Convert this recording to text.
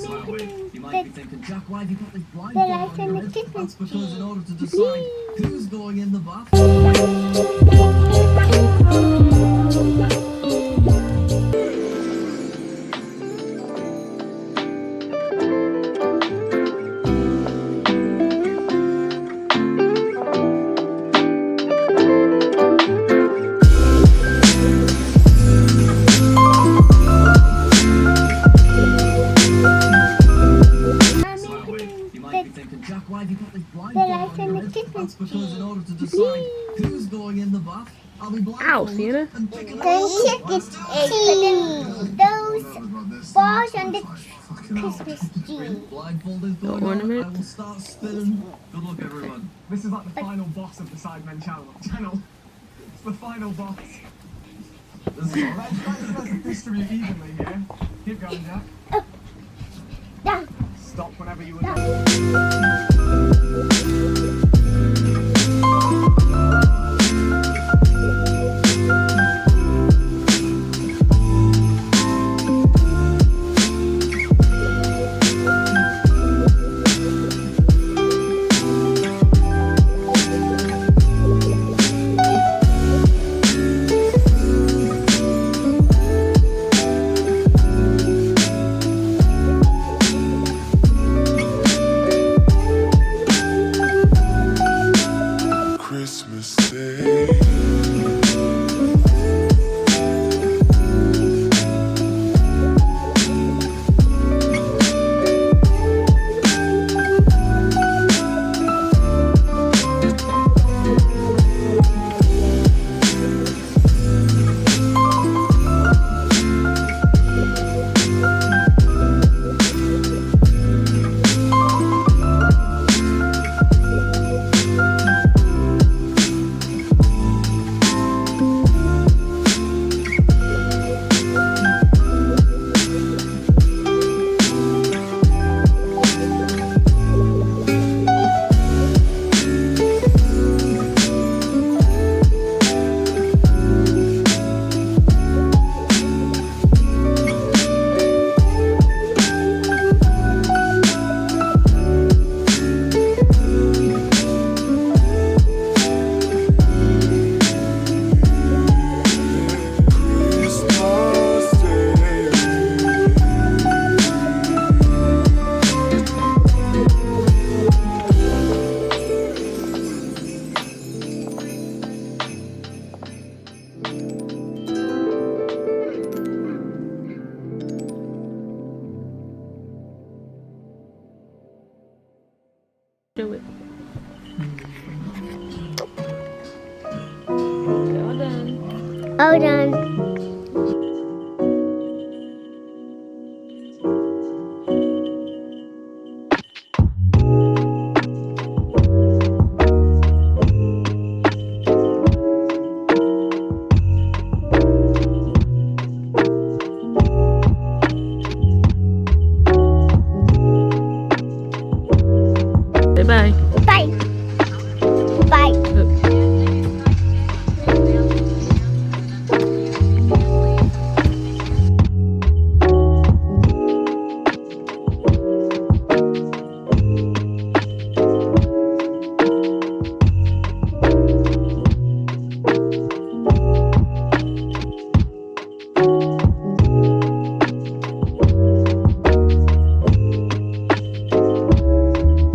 You might be thinking, Jack, why have you got this blindfold on your head? That's because in order to decide who's going in the bath. Jack, why have you got this blindfold on your head? That's because in order to decide who's going in the bath, I'll be blindfolded and picking up Those bars on the Christmas tree. Blindfolded going on, I will start spinning. Good luck, everyone. This is like the final boss of the Sidemen channel. It's the final boss. This is all right. Let's distribute evenly here. Keep going, Jack. Down. Stop whenever you would Down. like. Christmas Day. Do it. All done. All done.